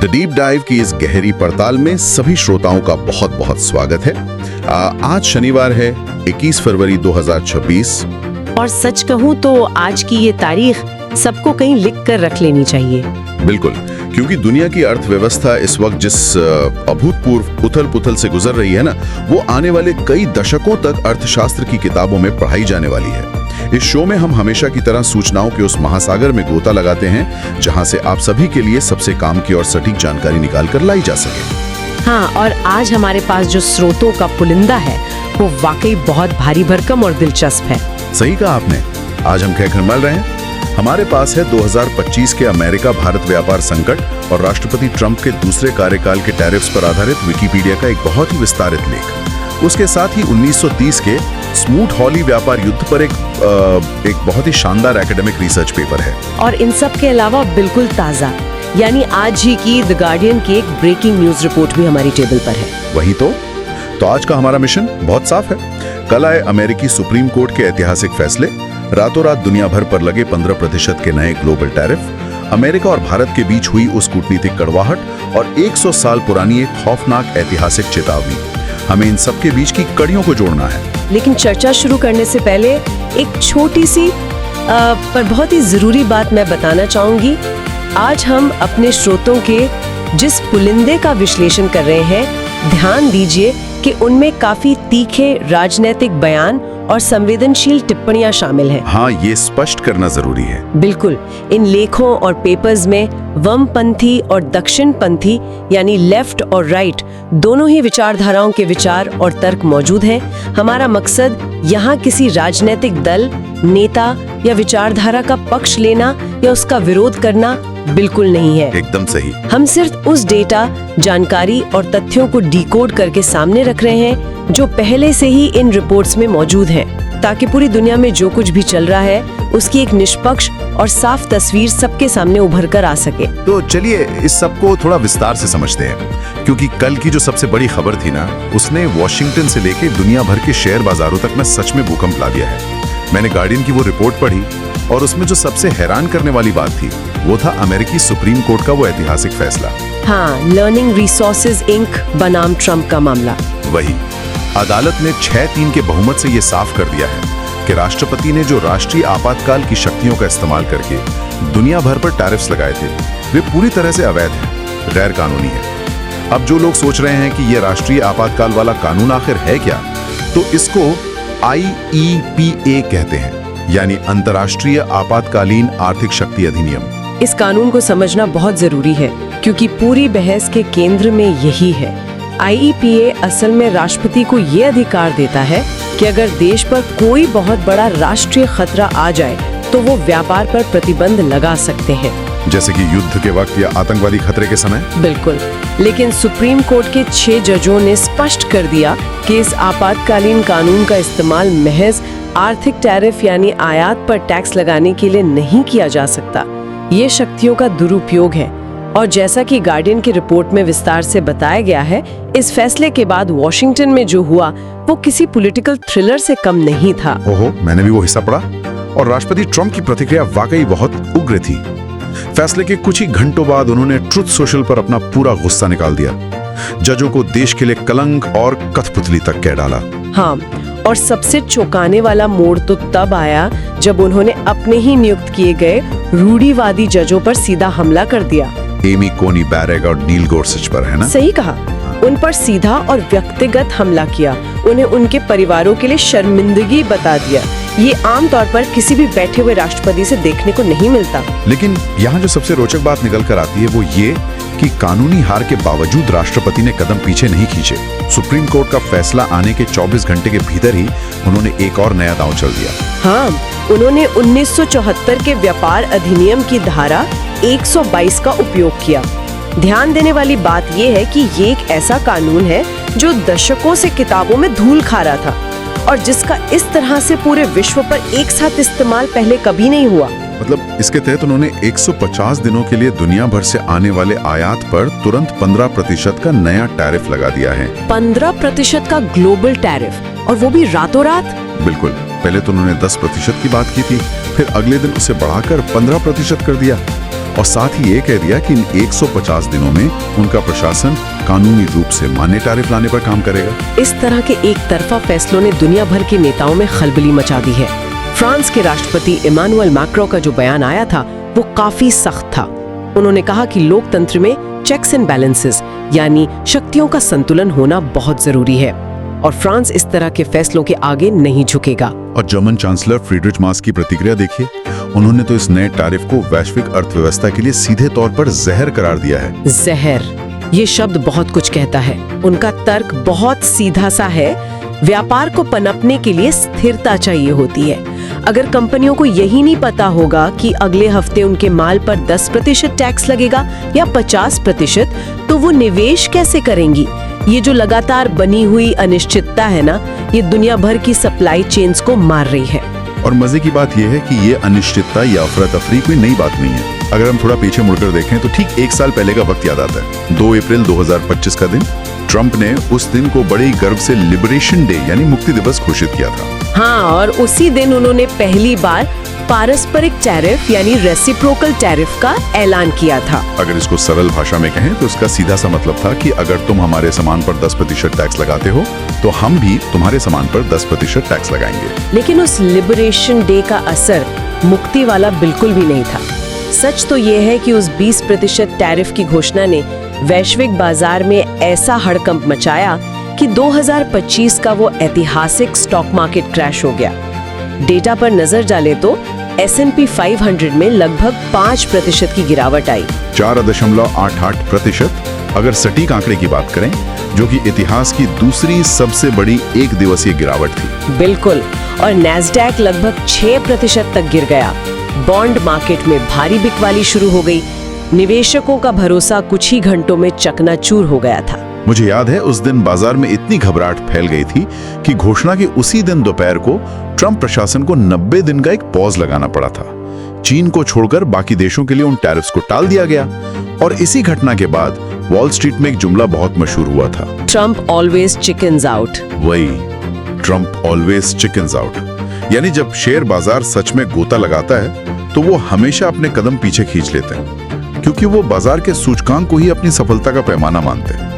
The deep dive की इस गहरी पड़ताल में सभी श्रोताओं का बहुत बहुत स्वागत है। आज शनिवार है 21 फरवरी 2026। और सच कहूँ तो आज की ये तारीख सबको कहीं लिख कर रख लेनी चाहिए। बिल्कुल, क्योंकि दुनिया की अर्थव्यवस्था इस वक्त जिस अभूतपूर्व उथल पुथल से गुजर रही है ना, वो आने वाले कई दशकों तक अर्थशास्त्र की किताबों में पढ़ाई जाने वाली है। इस शो में हम हमेशा की तरह सूचनाओं के उस महासागर में गोता लगाते हैं जहां से आप सभी के लिए सबसे काम की और सटीक जानकारी निकाल कर लाई जा सके। हाँ, और आज हमारे पास जो स्रोतों का पुलिंदा है वो वाकई बहुत भारी भरकम और दिलचस्प है। सही कहा आपने। आज हम कहकर मल रहे हैं। हमारे पास है 2025 के अमेरिका भारत व्यापार संकट और राष्ट्रपति ट्रंप के दूसरे कार्यकाल के टैरिफ्स पर आधारित विकिपीडिया का एक बहुत ही विस्तारित लेख। उसके साथ ही 1930 के स्मूथ हॉली व्यापार युद्ध पर एक बहुत ही शानदार एकेडमिक रिसर्च पेपर है। और इन सब के अलावा बिल्कुल ताज़ा यानी आज ही की द गार्डियन की एक ब्रेकिंग न्यूज रिपोर्ट भी हमारी टेबल पर है। वही तो आज का हमारा मिशन बहुत साफ है। कल आए अमेरिकी सुप्रीम कोर्ट के ऐतिहासिक फैसले, रातों रात दुनिया भर पर लगे 15% के नए ग्लोबल टैरिफ, अमेरिका और भारत के बीच हुई उस कूटनीतिक कड़वाहट और 100 साल पुरानी एक खौफनाक ऐतिहासिक चेतावनी। हमें इन सब के बीच की कड़ियों को जोड़ना है। लेकिन चर्चा शुरू करने से पहले एक छोटी सी पर बहुत ही जरूरी बात मैं बताना चाहूंगी। आज हम अपने स्रोतों के जिस पुलिंदे का विश्लेषण कर रहे हैं, ध्यान दीजिए कि उनमें काफी तीखे राजनीतिक बयान और संवेदनशील टिप्पणियां शामिल हैं। हाँ, ये स्पष्ट करना जरूरी है। बिल्कुल, इन लेखों और पेपर्स में वामपंथी और दक्षिणपंथी यानी लेफ्ट और राइट दोनों ही विचारधाराओं के विचार और तर्क मौजूद हैं। हमारा मकसद यहाँ किसी राजनीतिक दल, नेता या विचारधारा का पक्ष लेना या उसका विरोध करना बिल्कुल नहीं है। एकदम सही। हम सिर्फ उस डेटा, जानकारी और तथ्यों को डिकोड करके सामने रख रहे हैं जो पहले से ही इन रिपोर्ट्स में मौजूद हैं, ताकि पूरी दुनिया में जो कुछ भी चल रहा है उसकी एक निष्पक्ष और साफ तस्वीर सबके सामने उभर कर आ सके। तो चलिए इस सबको थोड़ा विस्तार से समझते हैं, क्योंकि कल की जो सबसे बड़ी खबर थी ना, उसने वॉशिंगटन से लेके दुनिया भर के शेयर बाजारों तक में सच में भूकंप ला दिया है। मैंने गार्डियन की वो रिपोर्ट पढ़ी और उसमें जो सबसे हैरान करने वाली बात थी वो था अमेरिकी सुप्रीम कोर्ट का वो ऐतिहासिक फैसला। हाँ, लर्निंग रिसोर्सेज इंक बनाम ट्रंप का मामला। वही, अदालत ने 6-3 के बहुमत से ये साफ कर दिया है कि राष्ट्रपति ने जो राष्ट्रीय आपातकाल की शक्तियों का इस्तेमाल करके दुनिया भर पर टैरिफ्स लगाए थे वे पूरी तरह से अवैध हैं, गैर कानूनी है। अब जो लोग सोच रहे हैं कि ये राष्ट्रीय आपातकाल वाला कानून आखिर है क्या, तो इसको IEPA कहते हैं, यानी अंतर्राष्ट्रीय आपातकालीन आर्थिक शक्ति अधिनियम। इस कानून को समझना बहुत जरूरी है क्योंकि पूरी बहस के केंद्र में यही है। IEPA असल में राष्ट्रपति को ये अधिकार देता है कि अगर देश पर कोई बहुत बड़ा राष्ट्रीय खतरा आ जाए तो वो व्यापार पर प्रतिबंध लगा सकते हैं, जैसे कि युद्ध के वक्त या आतंकवादी खतरे के समय। बिल्कुल, लेकिन सुप्रीम कोर्ट के 6 जजों ने स्पष्ट कर दिया कि इस आपातकालीन कानून का इस्तेमाल महज आर्थिक टैरिफ यानी आयात पर टैक्स लगाने के लिए नहीं किया जा सकता। ये शक्तियों का दुरुपयोग है और जैसा कि गार्डियन की रिपोर्ट में विस्तार से बताया गया है, इस फैसले के बाद वॉशिंगटन में जो हुआ वो किसी पॉलिटिकल थ्रिलर से कम नहीं था। ओहो, मैंने भी वो हिस्सा पढ़ा और राष्ट्रपति ट्रंप की प्रतिक्रिया वाकई बहुत उग्र थी। फैसले के कुछ ही घंटों बाद उन्होंने ट्रुथ सोशल पर अपना पूरा गुस्सा निकाल दिया, जजों को देश के लिए कलंक और कठपुतली तक कह डाला। हाँ, और सबसे चौंकाने वाला मोड़ तो तब आया जब उन्होंने अपने ही नियुक्त किए गए रूढ़िवादी जजों पर सीधा हमला कर दिया। एमी कोनी बैरेग और नील गोरसच पर, है ना? सही कहा। उन पर सीधा और व्यक्तिगत हमला किया, उन्हें उनके परिवारों के लिए शर्मिंदगी बता दिया। ये आमतौर पर किसी भी बैठे हुए राष्ट्रपति से देखने को नहीं मिलता। लेकिन यहाँ जो सबसे रोचक बात निकल कर आती है वो ये कि कानूनी हार के बावजूद राष्ट्रपति ने कदम पीछे नहीं खींचे। सुप्रीम कोर्ट का फैसला आने के 24 घंटे के भीतर ही उन्होंने एक और नया दांव चल दिया। हाँ, उन्होंने 1974 के व्यापार अधिनियम की धारा 122 का उपयोग किया। ध्यान देने वाली बात यह है कि ये एक ऐसा कानून है जो दशकों से किताबों में धूल खा रहा था और जिसका इस तरह से पूरे विश्व पर एक साथ इस्तेमाल पहले कभी नहीं हुआ। मतलब इसके तहत उन्होंने 150 दिनों के लिए दुनिया भर से आने वाले आयात पर तुरंत 15% का नया टैरिफ लगा दिया है। 15% का ग्लोबल टैरिफ, और वो भी रातों रात। बिल्कुल, पहले तो उन्होंने 10% की बात की थी, फिर अगले दिन उसे बढ़ाकर 15% कर दिया। और साथ ही ये कह दिया कि इन 150 दिनों में उनका प्रशासन कानूनी रूप से मान्य टैरिफ लाने पर काम करेगा। इस तरह के एक तरफा फैसलों ने दुनिया भर के नेताओं में खलबली मचा दी है। फ्रांस के राष्ट्रपति इमानुएल मैक्रों का जो बयान आया था वो काफी सख्त था। उन्होंने कहा कि लोकतंत्र में चेक्स एंड बैलेंसेस यानी शक्तियों का संतुलन होना बहुत जरूरी है और फ्रांस इस तरह के फैसलों के आगे नहीं झुकेगा। और जर्मन चांसलर फ्रीडरिच मार्श की प्रतिक्रिया देखिए, उन्होंने तो इस नए टैरिफ को वैश्विक अर्थव्यवस्था के लिए सीधे तौर पर जहर करार दिया है। जहर, ये शब्द बहुत कुछ कहता है। उनका तर्क बहुत सीधा सा है। व्यापार को पनपने के लिए स्थिरता चाहिए होती है। अगर कंपनियों को यही नहीं पता होगा कि अगले हफ्ते उनके माल पर 10% टैक्स लगेगा या 50%, तो वो निवेश कैसे करेंगी? ये जो लगातार बनी हुई अनिश्चितता है ना, ये दुनिया भर की सप्लाई चेन्स को मार रही है। और मजे की बात यह है कि ये अनिश्चितता या अफरा तफरी कोई नई बात नहीं है। अगर हम थोड़ा पीछे मुड़कर देखें तो ठीक 1 साल पहले का वक्त याद आता है। 2 अप्रैल 2025 का दिन। ट्रंप ने उस दिन को बड़े ही गर्व से लिबरेशन डे यानी मुक्ति दिवस घोषित किया था। हाँ, और उसी दिन उन्होंने पहली बार पारस्परिक टैरिफ यानी रेसिप्रोकल टैरिफ का ऐलान किया था। अगर इसको सरल भाषा में कहें तो इसका सीधा सा मतलब था कि अगर तुम हमारे सामान पर 10% टैक्स लगाते हो तो हम भी तुम्हारे सामान पर 10% टैक्स लगाएंगे। लेकिन उस लिबरेशन डे का असर मुक्ति वाला बिल्कुल भी नहीं था। सच तो ये है कि उस 20% टैरिफ की घोषणा ने वैश्विक बाजार में ऐसा हड़कंप मचाया कि 2025 का वो ऐतिहासिक स्टॉक मार्केट क्रैश हो गया। डेटा पर नजर डालें तो S&P 500 में लगभग 5% की गिरावट आई। 4.88%, अगर सटीक आंकड़े की बात करें, जो कि इतिहास की दूसरी सबसे बड़ी एक दिवसीय गिरावट थी। बिल्कुल, और नैस्डैक लगभग 6% तक गिर गया। बॉन्ड मार्केट में भारी बिकवाली शुरू हो गई। निवेशकों का भरोसा कुछ ही घंटों में चकनाचूर हो गया था। मुझे याद है उस दिन बाजार में इतनी घबराहट फैल गई थी कि घोषणा के उसी दिन दोपहर को ट्रंप प्रशासन को 90 दिन का एक पॉज लगाना पड़ा था। चीन को छोड़कर बाकी देशों के लिए उन टैरिफ्स को टाल दिया गया। और इसी घटना के बाद वॉल स्ट्रीट में एक जुमला बहुत मशहूर हुआ था, ट्रंप ऑलवेज चिकन्स आउट। वही, ट्रंप ऑलवेज चिकन्स आउट। यानी जब शेयर बाजार सच में गोता लगाता है तो वो हमेशा अपने कदम पीछे खींच लेते हैं, क्योंकि वो बाजार के सूचकांक को ही अपनी सफलता का पैमाना मानते हैं।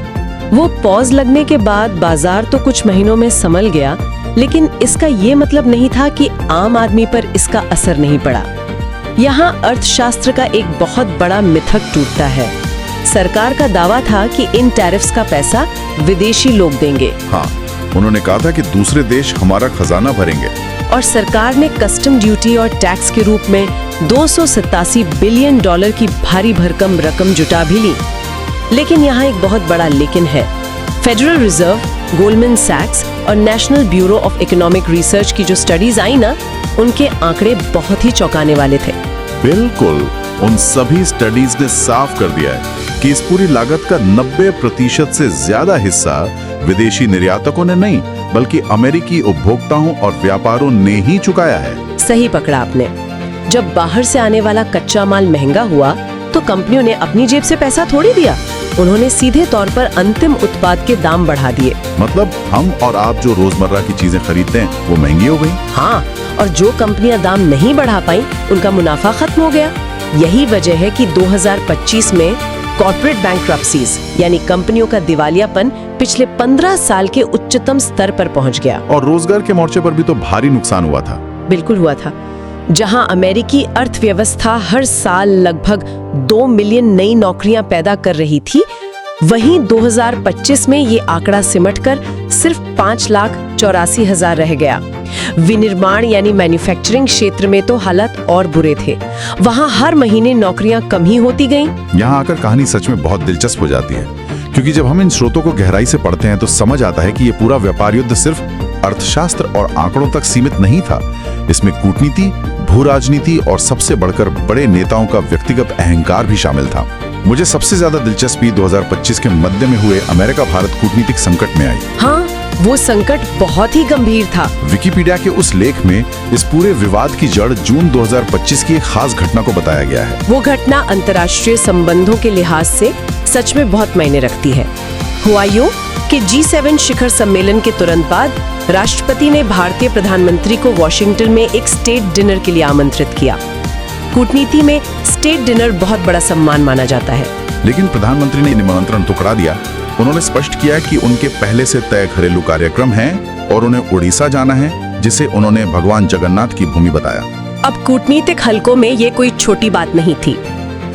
वो पॉज लगने के बाद बाजार तो कुछ महीनों में संभल गया, लेकिन इसका ये मतलब नहीं था कि आम आदमी पर इसका असर नहीं पड़ा। यहाँ अर्थशास्त्र का एक बहुत बड़ा मिथक टूटता है। सरकार का दावा था कि इन टैरिफ्स का पैसा विदेशी लोग देंगे। हाँ, उन्होंने कहा था कि दूसरे देश हमारा खजाना भरेंगे। और सरकार ने कस्टम ड्यूटी और टैक्स के रूप में $287 बिलियन की भारी भरकम रकम जुटा भी ली। लेकिन यहाँ एक बहुत बड़ा लेकिन है। फेडरल रिजर्व, गोल्डमैन सैक्स और national bureau of economic research की जो स्टडीज आई ना, उनके आंकड़े बहुत ही चौंकाने वाले थे। बिल्कुल, उन सभी स्टडीज ने साफ कर दिया है कि इस पूरी लागत का 90% से ज्यादा हिस्सा विदेशी निर्यातकों ने नहीं, बल्कि अमेरिकी उपभोक्ताओं और व्यापारों ने ही चुकाया है। सही पकड़ा आपने। जब बाहर से आने वाला कच्चा माल महंगा हुआ तो कंपनियों ने अपनी जेब से पैसा थोड़ी दिया, उन्होंने सीधे तौर पर अंतिम उत्पाद के दाम बढ़ा दिए। मतलब हम और आप जो रोजमर्रा की चीजें खरीदते हैं वो महंगी हो गई। हाँ, और जो कंपनियां दाम नहीं बढ़ा पाई उनका मुनाफा खत्म हो गया। यही वजह है कि 2025 में कॉर्पोरेट बैंकरप्सीज यानी कंपनियों का दिवालियापन पिछले 15 साल के उच्चतम स्तर पर पहुंच गया। और रोजगार के मोर्चे पर भी तो भारी नुकसान हुआ था। बिल्कुल हुआ था। जहां अमेरिकी अर्थव्यवस्था हर साल लगभग 2 मिलियन नई नौकरियां पैदा कर रही थी, वहीं 2025 में ये आंकड़ा सिमटकर सिर्फ 5,84,000 रह गया। विनिर्माण यानी मैन्युफैक्चरिंग क्षेत्र में तो हालात और बुरे थे। वहां हर महीने नौकरियां कम ही होती गईं। यहाँ आकर कहानी सच में बहुत दिलचस्प हो जाती है, क्योंकि जब हम इन स्रोतों को गहराई से पढ़ते हैं तो समझ आता है कि ये पूरा व्यापार युद्ध सिर्फ अर्थशास्त्र और आंकड़ों तक सीमित नहीं था। इसमें कूटनीति, भू राजनीति और सबसे बढ़कर बड़े नेताओं का व्यक्तिगत अहंकार भी शामिल था। मुझे सबसे ज्यादा दिलचस्पी 2025 के मध्य में हुए अमेरिका भारत कूटनीतिक संकट में आई। हाँ, वो संकट बहुत ही गंभीर था। विकिपीडिया के उस लेख में इस पूरे विवाद की जड़ जून 2025 की एक खास घटना को बताया गया है। वो घटना अंतर्राष्ट्रीय संबंधों के लिहाज से सच में बहुत मायने रखती है। हुआ यूं कि G7 शिखर सम्मेलन के तुरंत बाद राष्ट्रपति ने भारतीय प्रधानमंत्री को वॉशिंगटन में एक स्टेट डिनर के लिए आमंत्रित किया। कूटनीति में स्टेट डिनर बहुत बड़ा सम्मान माना जाता है। लेकिन प्रधानमंत्री ने निमंत्रण टुकड़ा दिया। उन्होंने स्पष्ट किया कि उनके पहले से तय घरेलू कार्यक्रम हैं और उन्हें उड़ीसा जाना है, जिसे उन्होंने भगवान जगन्नाथ की भूमि बताया। अब कूटनीतिक हलकों में ये कोई छोटी बात नहीं थी।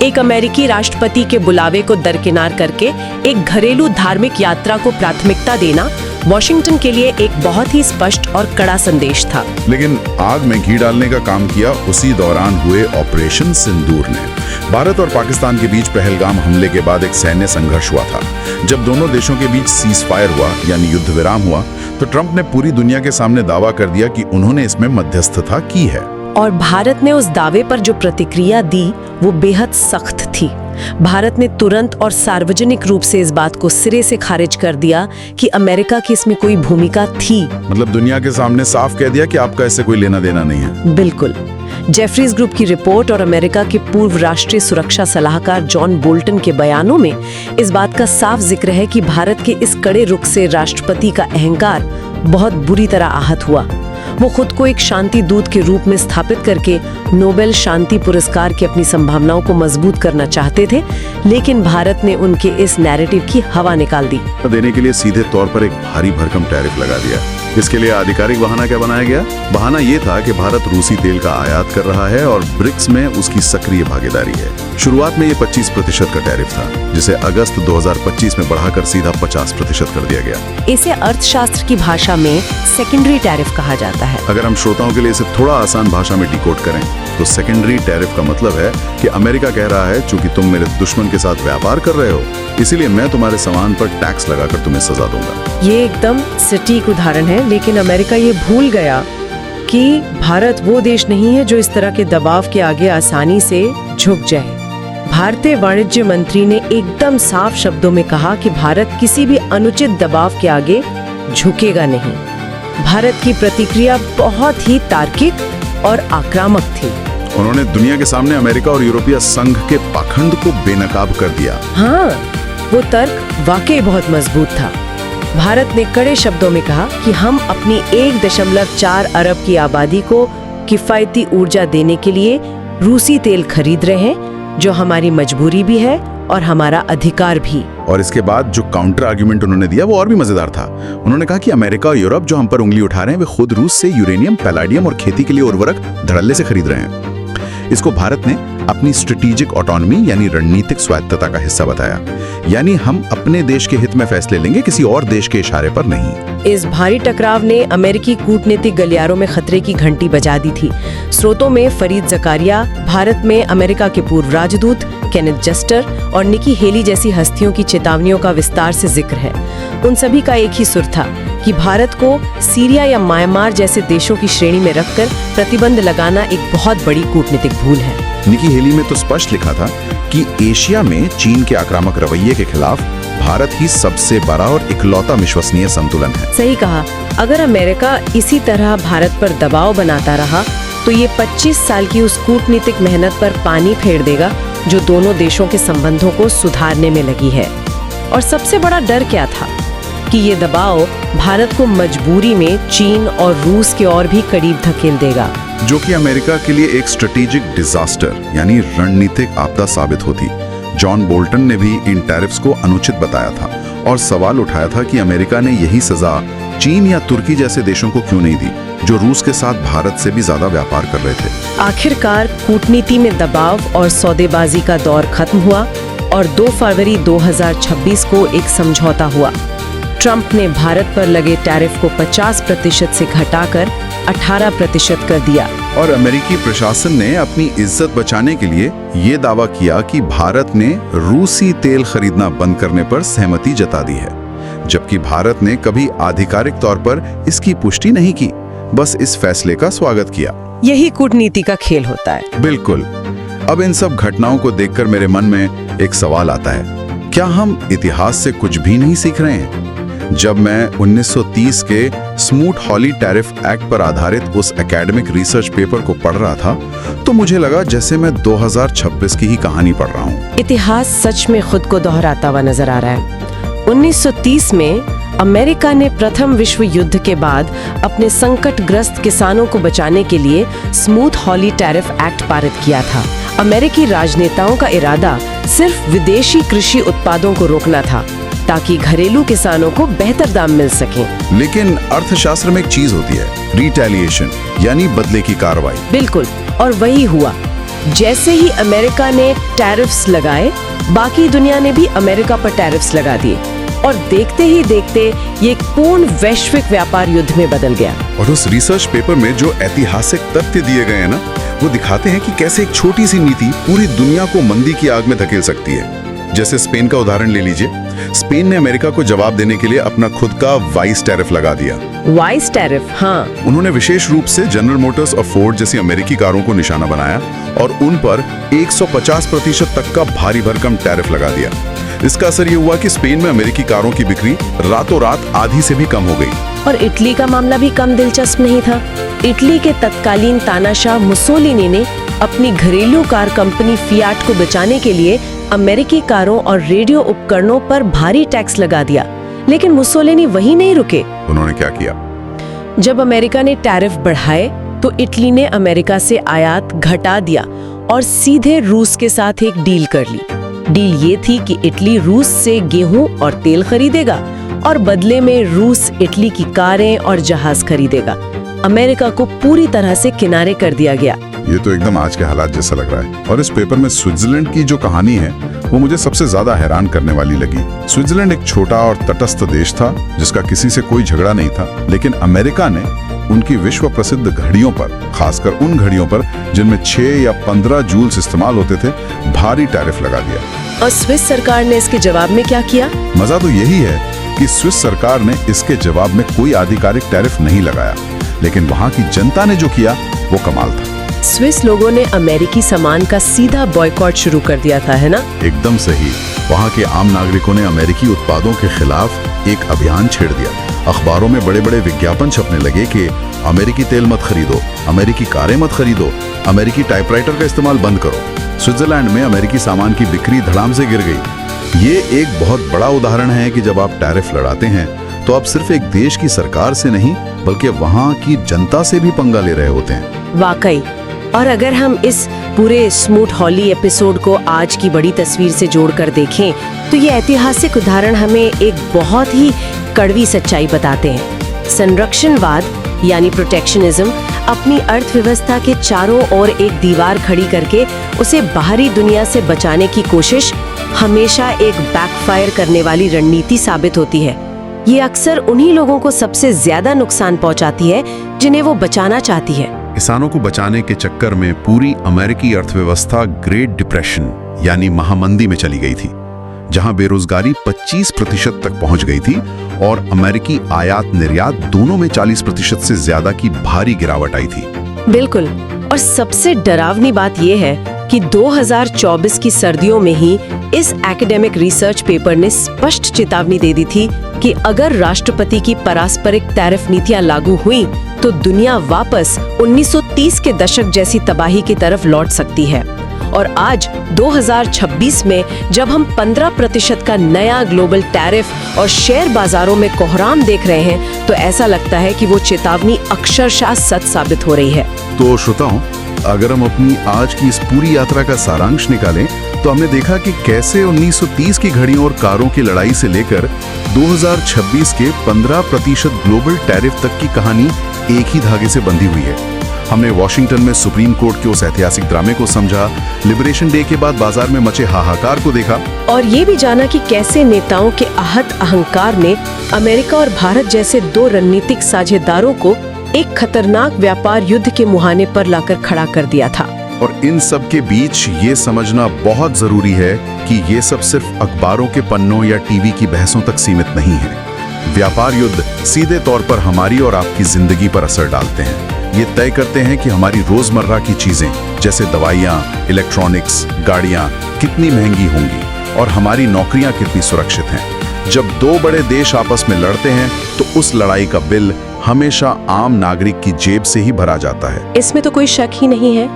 एक अमेरिकी राष्ट्रपति के बुलावे को दरकिनार करके एक घरेलू धार्मिक यात्रा को प्राथमिकता देना वॉशिंगटन के लिए एक बहुत ही स्पष्ट और कड़ा संदेश था। लेकिन आग में घी डालने का काम किया उसी दौरान हुए ऑपरेशन सिंदूर ने। भारत और पाकिस्तान के बीच पहलगाम हमले के बाद एक सैन्य संघर्ष हुआ था। जब दोनों देशों के बीच सीज फायर हुआ यानी युद्ध विराम हुआ, तो ट्रंप ने पूरी दुनिया के सामने दावा कर दिया कि उन्होंने इसमें मध्यस्थता की है। और भारत ने उस दावे पर जो प्रतिक्रिया दी वो बेहद सख्त थी। भारत ने तुरंत और सार्वजनिक रूप से इस बात को सिरे से खारिज कर दिया कि अमेरिका की इसमें कोई भूमिका थी। मतलब दुनिया के सामने साफ कह दिया कि आपका इससे कोई लेना देना नहीं है। बिल्कुल। जेफरीज ग्रुप की रिपोर्ट और अमेरिका के पूर्व राष्ट्रीय सुरक्षा सलाहकार जॉन बोल्टन के बयानों में इस बात का साफ जिक्र है कि भारत के इस कड़े रुख से राष्ट्रपति का अहंकार बहुत बुरी तरह आहत हुआ। वो खुद को एक शांति दूत के रूप में स्थापित करके नोबेल शांति पुरस्कार की अपनी संभावनाओं को मजबूत करना चाहते थे, लेकिन भारत ने उनके इस नैरेटिव की हवा निकाल दी। देने के लिए सीधे तौर पर एक भारी भरकम टैरिफ लगा दिया। इसके लिए आधिकारिक बहाना क्या बनाया गया? बहाना ये था कि भारत रूसी तेल का आयात कर रहा है और ब्रिक्स में उसकी सक्रिय भागीदारी है। शुरुआत में ये 25% का टैरिफ था, जिसे अगस्त 2025 में बढ़ाकर सीधा 50% कर दिया गया। इसे अर्थशास्त्र की भाषा में सेकेंडरी टैरिफ कहा जाता है। अगर हम श्रोताओं के लिए इसे थोड़ा आसान भाषा में डिकोड करें तो सेकेंडरी टैरिफ का मतलब है कि अमेरिका कह रहा है, चूंकि तुम मेरे दुश्मन के साथ व्यापार कर रहे हो, इसीलिए मैं तुम्हारे सामान पर टैक्स लगाकर तुम्हें सजा दूंगा। ये एकदम सटीक उदाहरण है, लेकिन अमेरिका ये भूल गया कि भारत वो देश नहीं है जो इस तरह के दबाव के आगे आसानी से झुक जाए। भारतीय वाणिज्य मंत्री ने एकदम साफ शब्दों में कहा कि भारत किसी भी अनुचित दबाव के आगे झुकेगा नहीं। भारत की प्रतिक्रिया बहुत ही तार्किक और आक्रामक थी। उन्होंने दुनिया के सामने अमेरिका और यूरोपीय संघ के पाखंड को बेनकाब कर दिया। हाँ, वो तर्क वाकई बहुत मजबूत था। भारत ने कड़े शब्दों में कहा कि हम अपनी 1.4 अरब की आबादी को किफायती ऊर्जा देने के लिए रूसी तेल खरीद रहे हैं, जो हमारी मजबूरी भी है और हमारा अधिकार भी। और इसके बाद जो काउंटर आर्गुमेंट उन्होंने दिया वो और भी मजेदार था। उन्होंने कहा कि अमेरिका और यूरोप जो हम पर उंगली उठा रहे हैं, वे खुद रूस से यूरेनियम, पैलाडियम और खेती के लिए उर्वरक धड़ल्ले से खरीद रहे हैं। इसको भारत ने अपनी स्ट्रेटेजिक ऑटोनॉमी यानी रणनीतिक स्वायत्तता का हिस्सा बताया। यानी हम अपने देश के हित में फैसले लेंगे, किसी और देश के इशारे पर नहीं। इस भारी टकराव ने अमेरिकी कूटनीतिक गलियारों में खतरे की घंटी बजा दी थी। स्रोतों में फरीद जकारिया, भारत में अमेरिका के पूर्व राजदूत केनेथ जस्टर और निकी हेली जैसी हस्तियों की चेतावनियों का विस्तार से जिक्र है। उन सभी का एक ही सुर था कि भारत को सीरिया या म्यांमार जैसे देशों की श्रेणी में रखकर प्रतिबंध लगाना एक बहुत बड़ी कूटनीतिक भूल है। निकी हेली में तो स्पष्ट लिखा था कि एशिया में चीन के आक्रामक रवैये के खिलाफ भारत ही सबसे बड़ा और इकलौता विश्वसनीय संतुलन है। सही कहा। अगर अमेरिका इसी तरह भारत पर दबाव बनाता रहा तो ये 25 साल की उस कूटनीतिक मेहनत पर पानी फेर देगा जो दोनों देशों के संबंधों को सुधारने में लगी है। और सबसे बड़ा डर क्या था कि ये दबाव भारत को मजबूरी में चीन और रूस के और भी करीब धकेल देगा, जो कि अमेरिका के लिए एक स्ट्रेटेजिक डिजास्टर यानी रणनीतिक आपदा साबित होती। जॉन बोल्टन ने भी इन टैरिफ्स को अनुचित बताया था और सवाल उठाया था कि अमेरिका ने यही सजा चीन या तुर्की जैसे देशों को क्यों नहीं दी, जो रूस के साथ भारत से भी ज्यादा व्यापार कर रहे थे। आखिरकार कूटनीति में दबाव और सौदेबाजी का दौर खत्म हुआ और 2 फरवरी 2026 को एक समझौता हुआ। ट्रंप ने भारत पर लगे टैरिफ को 50% से घटाकर 18% कर दिया। और अमेरिकी प्रशासन ने अपनी इज्जत बचाने के लिए ये दावा किया कि भारत ने रूसी तेल खरीदना बंद करने पर सहमति जता दी है, जबकि भारत ने कभी आधिकारिक तौर पर इसकी पुष्टि नहीं की, बस इस फैसले का स्वागत किया। यही कूटनीति का खेल होता है। बिल्कुल। अब इन सब घटनाओं को देखकर मेरे मन में एक सवाल आता है, क्या हम इतिहास से कुछ भी नहीं सीख रहे हैं? जब मैं 1930 के स्मूट-हॉली टैरिफ एक्ट पर आधारित उस एकेडमिक रिसर्च पेपर को पढ़ रहा था, तो मुझे लगा जैसे मैं 2026 की ही कहानी पढ़ रहा हूँ। इतिहास सच में खुद को दोहराता हुआ नजर आ रहा है। 1930 में अमेरिका ने प्रथम विश्व युद्ध के बाद अपने संकटग्रस्त किसानों को बचाने के लिए स्मूथ-हॉली टैरिफ एक्ट पारित किया था। अमेरिकी राजनेताओं का इरादा सिर्फ विदेशी कृषि उत्पादों को रोकना था ताकि घरेलू किसानों को बेहतर दाम मिल सके। लेकिन अर्थशास्त्र में एक चीज होती है, रिटेलिएशन, यानी बदले की कार्रवाई। बिल्कुल, और वही हुआ। जैसे ही अमेरिका ने टैरिफ्स लगाए, बाकी दुनिया ने भी अमेरिका पर टैरिफ्स लगा दिए और देखते ही देखते ये एक पूर्ण वैश्विक व्यापार युद्ध में बदल गया। और उस रिसर्च पेपर में जो ऐतिहासिक तथ्य दिए गए हैं ना, वो दिखाते हैं कि कैसे एक छोटी सी नीति पूरी दुनिया को मंदी की आग में धकेल सकती है। जैसे स्पेन का उदाहरण ले लीजिए। स्पेन ने अमेरिका को जवाब देने के लिए अपना खुद का वाइस टैरिफ लगा दिया। वाइस टैरिफ, हाँ। उन्होंने विशेष रूप से जनरल मोटर्स और फोर्ड जैसी अमेरिकी कारों को निशाना बनाया और उन पर 150% तक का भारी भरकम टैरिफ लगा दिया। इसका असर ये हुआ कि स्पेन में अमेरिकी कारों की बिक्री रातों रात आधी से भी कम हो गई। और इटली का मामला भी कम दिलचस्प नहीं था। इटली के तत्कालीन तानाशाह मुसोलिनी ने अपनी घरेलू कार कंपनी फियाट को बचाने के लिए अमेरिकी कारों और रेडियो उपकरणों पर भारी टैक्स लगा दिया। लेकिन मुसोलिनी वहीं नहीं रुके। उन्होंने क्या किया? जब अमेरिका ने टैरिफ बढ़ाए तो इटली ने अमेरिका से आयात घटा दिया और सीधे रूस के साथ एक डील कर ली। डील ये थी कि इटली रूस से गेहूं और तेल खरीदेगा और बदले में रूस इटली की कारें और जहाज खरीदेगा। अमेरिका को पूरी तरह से किनारे कर दिया गया। ये तो एकदम आज के हालात जैसा लग रहा है। और इस पेपर में स्विट्जरलैंड की जो कहानी है वो मुझे सबसे ज्यादा हैरान करने वाली लगी। स्विट्जरलैंड एक छोटा और तटस्थ देश था जिसका किसी से कोई झगड़ा नहीं था, लेकिन अमेरिका ने उनकी विश्व प्रसिद्ध घड़ियों पर, खासकर उन घड़ियों पर जिनमें 6 या 15 जूल्स इस्तेमाल होते थे, भारी टैरिफ लगा दिया। और स्विस सरकार ने इसके जवाब में क्या किया? मजा तो यही है कि स्विस सरकार ने इसके जवाब में कोई आधिकारिक टैरिफ नहीं लगाया, लेकिन वहां की जनता ने जो किया वो कमाल था। स्विस लोगों ने अमेरिकी सामान का सीधा बॉयकॉट शुरू कर दिया था, है ना? एकदम सही। वहां के आम नागरिकों ने अमेरिकी उत्पादों के खिलाफ एक अभियान छेड़ दिया। अखबारों में बड़े बड़े विज्ञापन छपने लगे कि अमेरिकी तेल मत खरीदो, अमेरिकी कारें मत खरीदो, अमेरिकी टाइपराइटर का इस्तेमाल बंद करो। स्विट्जरलैंड में अमेरिकी सामान की बिक्री धड़ाम से गिर गई। ये एक बहुत बड़ा उदाहरण है कि जब आप टैरिफ लड़ाते हैं तो आप सिर्फ एक देश की सरकार से नहीं बल्कि वहां की जनता से भी पंगा ले रहे होते हैं। वाकई। और अगर हम इस पूरे स्मूथ-हॉली एपिसोड को आज की बड़ी तस्वीर से जोड़कर देखें तो ये ऐतिहासिक उदाहरण हमें एक बहुत ही कड़वी सच्चाई बताते हैं। संरक्षणवाद यानी प्रोटेक्शनिज्म अपनी अर्थव्यवस्था के चारों ओर एक दीवार खड़ी करके उसे बाहरी दुनिया से बचाने की कोशिश हमेशा एक बैकफायर करने वाली रणनीति साबित होती है। ये अक्सर उन्हीं लोगों को सबसे ज्यादा नुकसान पहुंचाती है जिन्हें वो बचाना चाहती है। किसानों को बचाने के चक्कर में पूरी अमेरिकी अर्थव्यवस्था ग्रेट डिप्रेशन यानी महामंदी में चली गई थी, जहां बेरोजगारी 25% तक पहुंच गई थी और अमेरिकी आयात निर्यात दोनों में 40% से ज्यादा की भारी गिरावट आई थी। बिल्कुल। और सबसे डरावनी बात यह है कि 2024 की सर्दियों में ही इस एकेडमिक रिसर्च पेपर ने स्पष्ट चेतावनी दे दी थी कि अगर राष्ट्रपति की पारस्परिक टैरिफ नीतियां लागू हुई तो दुनिया वापस 1930 के दशक जैसी तबाही की तरफ लौट सकती है। और आज 2026 में जब हम 15% का नया ग्लोबल टैरिफ और शेयर बाजारों में कोहराम देख रहे हैं तो ऐसा लगता है कि वो चेतावनी अक्षरशः सच साबित हो रही है। तो श्रोताओं, अगर हम अपनी आज की इस पूरी यात्रा का सारांश निकालें तो हमने देखा कि कैसे 1930 की घड़ियों और कारों की लड़ाई से लेकर 2026 के 15% ग्लोबल टैरिफ तक की कहानी एक ही धागे से बंधी हुई है। हमने वॉशिंगटन में सुप्रीम कोर्ट के उस ऐतिहासिक ड्रामे को समझा, लिबरेशन डे के बाद बाजार में मचे हाहाकार को देखा और ये भी जाना कि कैसे नेताओं के आहत अहंकार ने अमेरिका और भारत जैसे दो रणनीतिक साझेदारों को एक खतरनाक व्यापार युद्ध के मुहाने पर लाकर खड़ा कर दिया था। और इन सब के बीच ये समझना बहुत जरूरी है कि ये सब सिर्फ अखबारों के पन्नों या टीवी की बहसों तक सीमित नहीं है। व्यापार युद्ध सीधे तौर पर हमारी और आपकी जिंदगी पर असर डालते हैं। ये तय करते हैं कि हमारी रोजमर्रा की चीजें जैसे दवाइयाँ, इलेक्ट्रॉनिक्स, गाड़ियाँ कितनी महंगी होंगी और हमारी नौकरियां कितनी सुरक्षित हैं। जब दो बड़े देश आपस में लड़ते हैं तो उस लड़ाई का बिल हमेशा आम नागरिक की जेब से ही भरा जाता है। इसमें तो कोई शक ही नहीं है।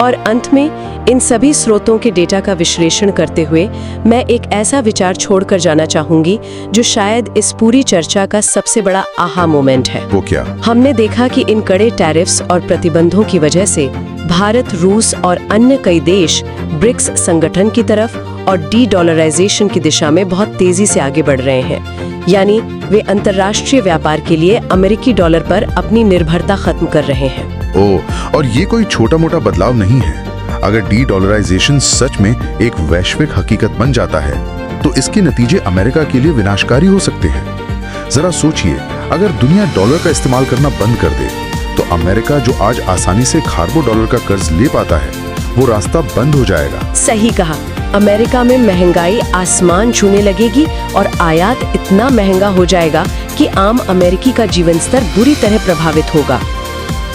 और अंत में इन सभी स्रोतों के डेटा का विश्लेषण करते हुए मैं एक ऐसा विचार छोड़कर जाना चाहूंगी जो शायद इस पूरी चर्चा का सबसे बड़ा आहा मोमेंट है। वो क्या? हमने देखा कि इन कड़े टैरिफ्स और प्रतिबंधों की वजह से भारत, रूस और अन्य कई देश ब्रिक्स संगठन की तरफ और डी-डॉलराइजेशन की दिशा में बहुत तेजी से आगे बढ़ रहे हैं। यानी वे अंतर्राष्ट्रीय व्यापार के लिए अमेरिकी डॉलर पर अपनी निर्भरता खत्म कर रहे हैं। ओह, और ये कोई छोटा मोटा बदलाव नहीं है। अगर डी-डॉलराइजेशन सच में एक वैश्विक हकीकत बन जाता है तो इसके नतीजे अमेरिका के लिए विनाशकारी हो सकते हैं। जरा सोचिए, अगर दुनिया डॉलर का इस्तेमाल करना बंद कर दे तो अमेरिका जो आज आसानी से खरबों डॉलर का कर्ज ले पाता है वो रास्ता बंद हो जाएगा। सही कहा। अमेरिका में महंगाई आसमान छूने लगेगी और आयात इतना महंगा हो जाएगा कि आम अमेरिकी का जीवन स्तर बुरी तरह प्रभावित होगा।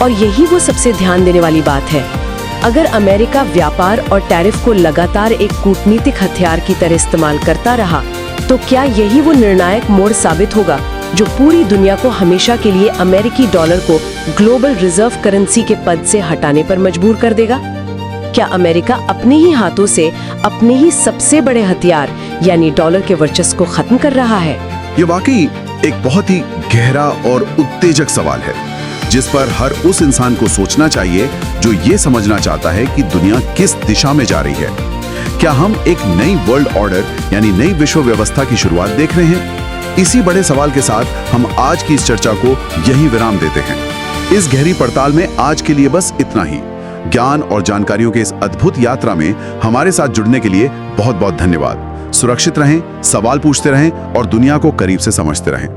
और यही वो सबसे ध्यान देने वाली बात है। अगर अमेरिका व्यापार और टैरिफ को लगातार एक कूटनीतिक हथियार की तरह इस्तेमाल करता रहा तो क्या यही वो निर्णायक मोड़ साबित होगा जो पूरी दुनिया को हमेशा के लिए अमेरिकी डॉलर को ग्लोबल रिजर्व करेंसी के पद से हटाने पर मजबूर कर देगा? क्या अमेरिका अपने ही हाथों से अपने ही सबसे बड़े हथियार यानी डॉलर के वर्चस्व को खत्म कर रहा है? ये वाकई एक बहुत ही गहरा और उत्तेजक सवाल है जिस पर हर उस इंसान को सोचना चाहिए जो ये समझना चाहता है कि दुनिया किस दिशा में जा रही है। क्या हम एक नई वर्ल्ड ऑर्डर यानी नई विश्व व्यवस्था की शुरुआत देख रहे हैं? इसी बड़े सवाल के साथ हम आज की इस चर्चा को यहीं विराम देते हैं। इस गहरी पड़ताल में आज के लिए बस इतना ही। ज्ञान और जानकारियों के इस अद्भुत यात्रा में हमारे साथ जुड़ने के लिए बहुत बहुत धन्यवाद। सुरक्षित रहें, सवाल पूछते रहें और दुनिया को करीब से समझते रहें।